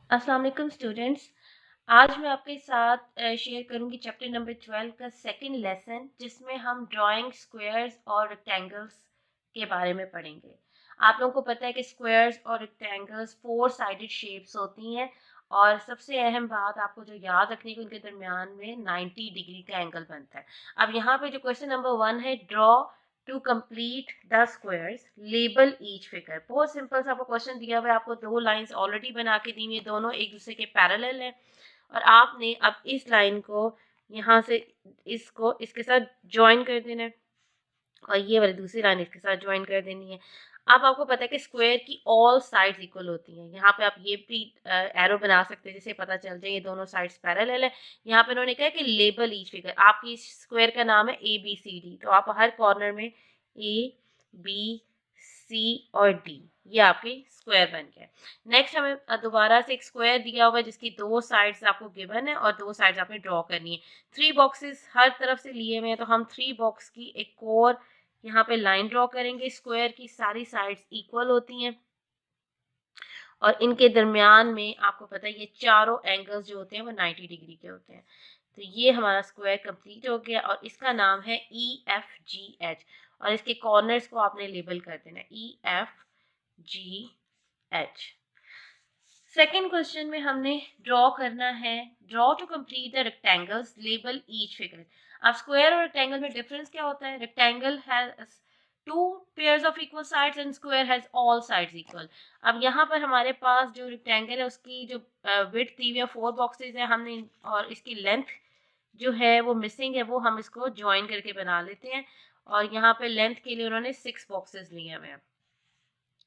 अस्सलाम वालेकुम स्टूडेंट्स। आज मैं आपके साथ शेयर करूंगी चैप्टर नंबर 12 का सेकंड लेसन, जिसमें हम ड्राइंग स्क्वायर्स और रेक्टेंगल्स के बारे में पढ़ेंगे। आप लोगों को पता है कि स्क्वायर्स और रेक्टेंगल्स फोर साइडेड शेप्स होती हैं, और सबसे अहम बात आपको जो याद रखनी है कि उनके दरमियान में 90 डिग्री का एंगल बनता है। अब यहाँ पे जो क्वेश्चन नंबर 1 है, draw two complete the squares, label each figure. बहुत सिंपल सा आपको क्वेश्चन दिया हुआ है, आपको दो लाइंस ऑलरेडी बना के दी हुई है, दोनों एक दूसरे के पैरेलल है, और आपने अब इस लाइन को यहाँ से इसको इसके साथ ज्वाइन कर देना है, और ये वाली दूसरी लाइन इसके साथ ज्वाइन कर देनी है। अब आपको पता है कि स्क्वायर की ऑल साइड्स इक्वल होती हैं। यहाँ पे आप ये भी एरो बना सकते हैं जिससे पता चल जाए ये दोनों साइड्स पैरेलल है। यहाँ पे उन्होंने कहा कि लेबल ईच फिगर, आपकी स्क्वायर का नाम है ABCD, तो आप हर कॉर्नर में ABC और D, ये आपकी स्क्वायर बन गया। नेक्स्ट हमें दोबारा से एक स्क्वायर दिया हुआ है जिसकी दो साइड्स आपको गिवन है और दो साइड्स आपने ड्रॉ करनी है। थ्री बॉक्सेस हर तरफ से लिए हुए हैं, तो हम थ्री बॉक्स की एक और यहाँ पे लाइन ड्रॉ करेंगे। स्क्वायर की सारी साइड्स इक्वल होती हैं और इनके दरमियान में आपको पता है ये चारों एंगल्स जो होते हैं वो 90 डिग्री के होते हैं। तो ये हमारा स्क्वायर कंप्लीट हो गया और इसका नाम है EFGH, और इसके कॉर्नर्स को आपने लेबल कर देना EFGH। सेकेंड क्वेश्चन में हमने ड्रॉ करना है, draw two complete the rectangles, label each figure. अब स्क्वायर और रेक्टेंगल में डिफरेंस क्या होता है? Rectangle has two pairs of equal sides and square has all sides equal. अब यहाँ पर हमारे पास जो रेक्टेंगल है उसकी जो विड्थ दी हुई है 4 बॉक्सेस है हमने, और इसकी लेंथ जो है वो मिसिंग है, वो हम इसको ज्वाइन करके बना लेते हैं, और यहाँ पे लेंथ के लिए उन्होंने 6 बॉक्सेस लिए हुए हैं।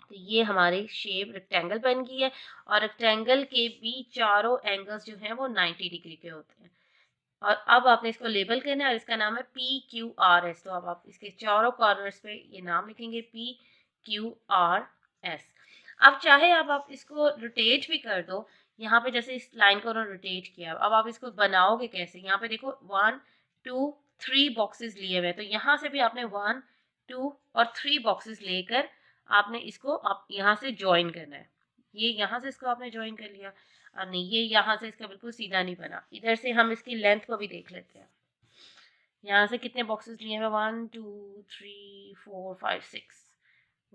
तो ये हमारी शेप रेक्टेंगल बन गई है, और रेक्टेंगल के भी चारों एंगल्स जो हैं वो 90 डिग्री के होते हैं। और अब आपने इसको लेबल करना है और इसका नाम है PQRS। तो अब आप इसके चारों कॉर्नर्स पे ये नाम लिखेंगे PQRS। अब चाहे अब आप इसको रोटेट भी कर दो, यहाँ पे जैसे इस लाइन को उन्होंने रोटेट किया, अब आप इसको बनाओगे कैसे? यहाँ पे देखो 1 2 3 बॉक्सेस लिए हुए, तो यहाँ से भी आपने 1 2 और 3 बॉक्सेस लेकर आपने इसको आप यहाँ से ज्वाइन करना है। ये यहाँ से इसको आपने ज्वाइन कर लिया, और नहीं ये यहाँ से इसका बिल्कुल सीधा नहीं बना। इधर से हम इसकी लेंथ को भी देख लेते हैं। यहाँ से कितने बॉक्सेस लिए हैं? 1 2 3 4 5 6,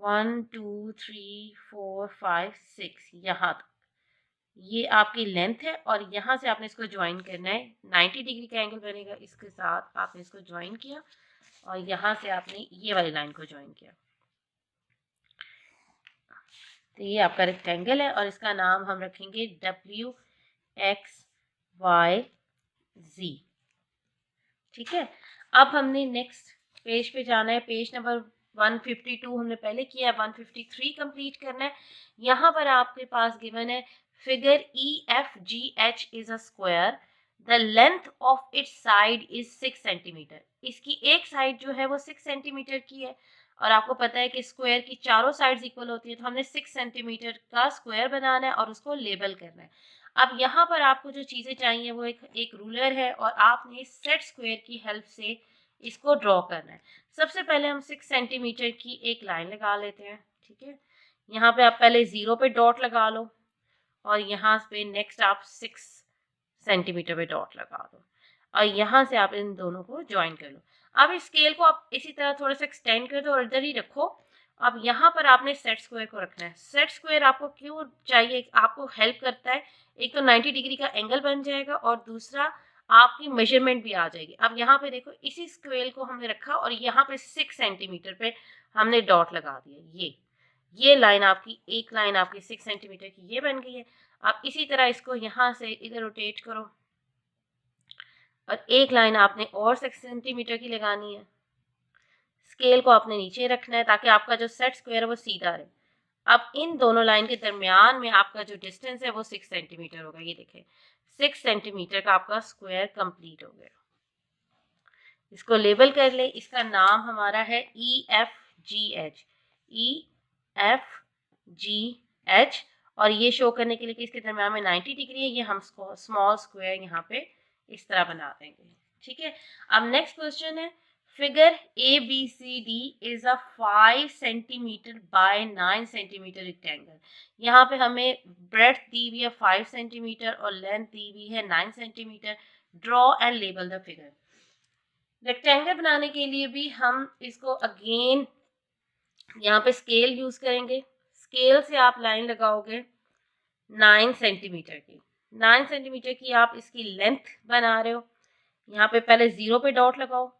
1 2 3 4 5 6, यहाँ तक ये आपकी लेंथ है, और यहाँ से आपने इसको ज्वाइन करना है। 90 डिग्री का एंगल बनेगा, इसके साथ आपने इसको ज्वाइन किया और यहाँ से आपने ये वाली लाइन को ज्वाइन किया। तो ये आपका रेक्टेंगल है और इसका नाम हम रखेंगे WXYZ। ठीक है, अब हमने नेक्स्ट पेज पे जाना है। पेज नंबर 152 हमने पहले किया है, 153 कंप्लीट करना है। यहाँ पर आपके पास गिवन है figure EFGH is a square, the length of its side is 6 centimetre. इसकी एक साइड जो है वो 6 सेंटीमीटर की है, और आपको पता है कि स्क्वायर की चारों साइड्स इक्वल होती है, तो हमने 6 सेंटीमीटर का स्क्वायर बनाना है और उसको लेबल करना है। अब यहाँ पर आपको जो चीज़ें चाहिए वो एक रूलर है, और आपने सेट स्क्वायर की हेल्प से इसको ड्रॉ करना है। सबसे पहले हम 6 सेंटीमीटर की एक लाइन लगा लेते हैं। ठीक है, यहाँ पे आप पहले 0 पे डॉट लगा लो, और यहाँ पे नेक्स्ट आप 6 सेंटीमीटर पे डॉट लगा दो, और यहाँ से आप इन दोनों को ज्वाइन कर लो। अब इस स्केल को आप इसी तरह थोड़ा सा एक्सटेंड कर दो और इधर ही रखो। अब यहाँ पर आपने सेट स्क्वायर को रखना है। सेट स्क्वायर आपको क्यों चाहिए? आपको हेल्प करता है, एक तो 90 डिग्री का एंगल बन जाएगा और दूसरा आपकी मेजरमेंट भी आ जाएगी। अब यहाँ पे देखो इसी स्क्वेयर को हमने रखा और यहाँ पे 6 सेंटीमीटर पे हमने डॉट लगा दिया। ये लाइन आपकी, एक लाइन आपकी 6 सेंटीमीटर की ये बन गई है। आप इसी तरह इसको यहाँ से इधर रोटेट करो, और एक लाइन आपने और 6 सेंटीमीटर की लगानी है। स्केल को आपने नीचे रखना है ताकि आपका जो सेट स्क्वायर है वो सीधा रहे। अब इन दोनों लाइन के दरमियान में आपका जो डिस्टेंस है वो 6 सेंटीमीटर होगा। ये देखें, 6 सेंटीमीटर का आपका स्क्वायर कंप्लीट हो गया। इसको लेबल कर ले, इसका नाम हमारा है EFGH। EFGH, और ये शो करने के लिए कि इसके दरमियान में 90 डिग्री है, ये हम स्मॉल स्क्वायर यहाँ पे इस तरह बना देंगे। ठीक है, अब नेक्स्ट क्वेश्चन है figure ABCD is a 5 centimetre bye 9 centimetre rectangle. यहाँ पे हमें ब्रेड्थ दी हुई है 5 सेंटीमीटर और लेंथ दी हुई है 9 centimetre. Draw and label the figure. Rectangle बनाने के लिए भी हम इसको अगेन यहाँ पे स्केल यूज करेंगे। स्केल से आप लाइन लगाओगे 9 सेंटीमीटर की। 9 सेंटीमीटर की आप इसकी लेंथ बना रहे हो। यहाँ पे पहले 0 पे डॉट लगाओ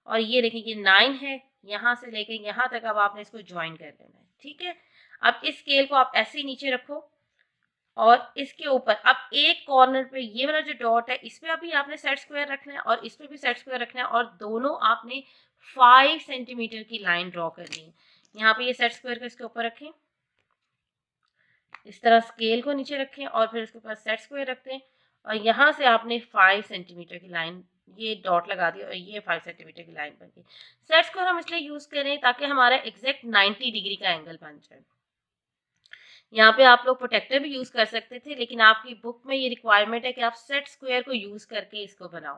और ये देखिए ये 9 है, यहाँ से लेके यहाँ तक अब आपने इसको ज्वाइन कर देना है। ठीक है, अब इस स्केल को आप ऐसे ही नीचे रखो और इसके ऊपर अब एक कॉर्नर पे ये वाला जो डॉट है इस पे अभी आपने सेट स्क्वायर रखना है और इस पे भी सेट स्क्वायर रखना है और दोनों आपने 5 सेंटीमीटर की लाइन ड्रॉ करनी है। यहाँ पे ये सेट स्क्वायर को इसके ऊपर रखें, इस तरह स्केल को नीचे रखें और फिर इसके ऊपर सेट स्क्वायर रखते हैं और यहाँ से आपने 5 सेंटीमीटर की लाइन ये डॉट लगा दिया और ये 5 सेंटीमीटर की लाइन बन गई। सेट स्क्वायर हम इसलिए यूज करें ताकि हमारा एग्जैक्ट 90 डिग्री का एंगल बन जाए। यहाँ पे आप लोग प्रोटेक्टर भी यूज कर सकते थे, लेकिन आपकी बुक में ये रिक्वायरमेंट है कि आप सेट स्क्वायर को यूज करके इसको बनाओ।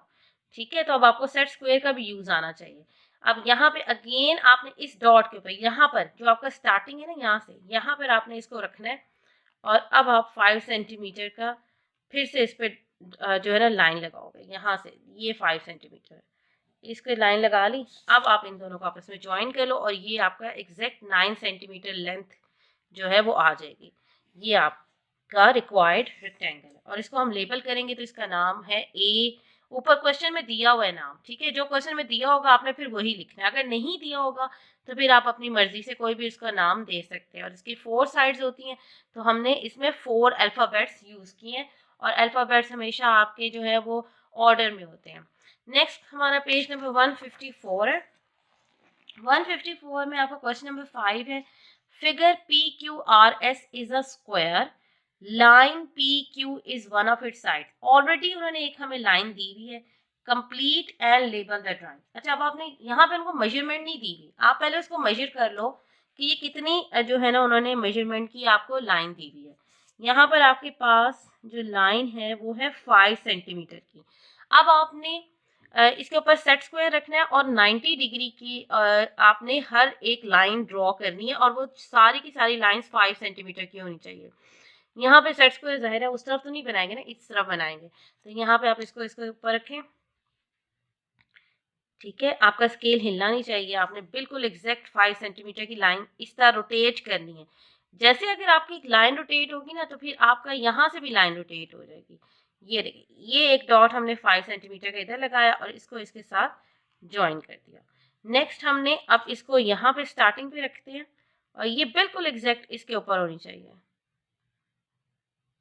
ठीक है, तो अब आपको सेट स्क्वायर का भी यूज आना चाहिए। अब यहाँ पे अगेन आपने इस डॉट के ऊपर यहाँ पर जो आपका स्टार्टिंग है ना, यहाँ से यहाँ पर आपने इसको रखना है और अब आप 5 सेंटीमीटर का फिर से इस पर जो है ना लाइन लगाओगे। यहाँ से ये 5 सेंटीमीटर इसको लाइन लगा ली। अब आप इन दोनों को आपस में ज्वाइन कर लो और ये आपका एग्जैक्ट 9 सेंटीमीटर लेंथ जो है वो आ जाएगी। ये आपका रिक्वायर्ड रेक्टेंगल है और इसको हम लेबल करेंगे तो इसका नाम है ए। ऊपर क्वेश्चन में दिया हुआ है नाम। ठीक है, जो क्वेश्चन में दिया होगा आपने फिर वही लिखना है। अगर नहीं दिया होगा तो फिर आप अपनी मर्जी से कोई भी उसका नाम दे सकते हैं। और इसकी 4 साइड्स होती हैं तो हमने इसमें 4 अल्फ़ाबेट्स यूज़ किए हैं और अल्फ़ाबेट्स हमेशा आपके जो है वो ऑर्डर में होते हैं। नेक्स्ट हमारा पेज नंबर 154 है। 154 में आपका क्वेश्चन नंबर 5 है। Figure PQRS is a square, line PQ is one of its side. Already उन्होंने एक हमें लाइन दी हुई है। Complete and label the drawing. अच्छा, अब आपने यहाँ पे उनको मेजरमेंट नहीं दी हुई, आप पहले उसको मेजर कर लो कि ये कितनी जो है ना उन्होंने मेजरमेंट की आपको लाइन दी हुई है। यहाँ पर आपके पास जो लाइन है वो है 5 सेंटीमीटर की। अब आपने इसके ऊपर सेट स्क्वायर रखना है और 90 डिग्री की आपने हर एक लाइन ड्रॉ करनी है और वो सारी की सारी लाइंस 5 सेंटीमीटर की होनी चाहिए। यहाँ पे सेट स्क्वायर जाहिर है उस तरफ तो नहीं बनाएंगे ना, इस तरफ बनाएंगे। तो यहाँ पे आप इसको इसके ऊपर रखें। ठीक है, आपका स्केल हिलना नहीं चाहिए। आपने बिल्कुल एग्जैक्ट 5 सेंटीमीटर की लाइन इस तरह रोटेट करनी है। जैसे अगर आपकी एक लाइन रोटेट होगी ना तो फिर आपका यहाँ से भी लाइन रोटेट हो जाएगी। ये देखिए, ये एक डॉट हमने 5 सेंटीमीटर का इधर लगाया और इसको इसके साथ ज्वाइन कर दिया। नेक्स्ट हमने अब इसको यहाँ पे स्टार्टिंग पे रखते हैं और ये बिल्कुल एग्जैक्ट इसके ऊपर होनी चाहिए।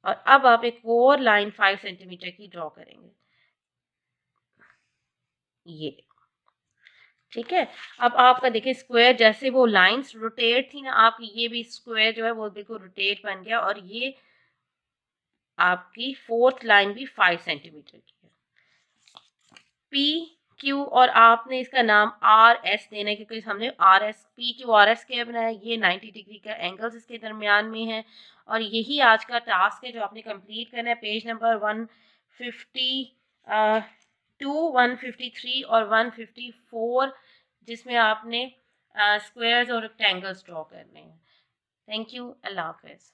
और अब आप एक और लाइन 5 सेंटीमीटर की ड्रॉ करेंगे। ये ठीक है, अब आपका देखिए स्क्वायर जैसे वो लाइंस रोटेट थी ना आपकी, ये भी स्क्वायर जो है वो बिल्कुल रोटेट बन गया और ये आपकी 4th लाइन भी 5 सेंटीमीटर की है। PQ और आपने इसका नाम RS देना है क्योंकि हमने RS PQRS क्या बनाया, ये 90 डिग्री का एंगल्स इसके दरमियान में है। और यही आज का टास्क है जो आपने कंप्लीट करना है। पेज नंबर 152, 153 और 154 जिसमें आपने स्क्वायर्स और रेक्टेंगल्स ड्रॉ करने हैं। थैंक यू, अल्लाह हाफिज़।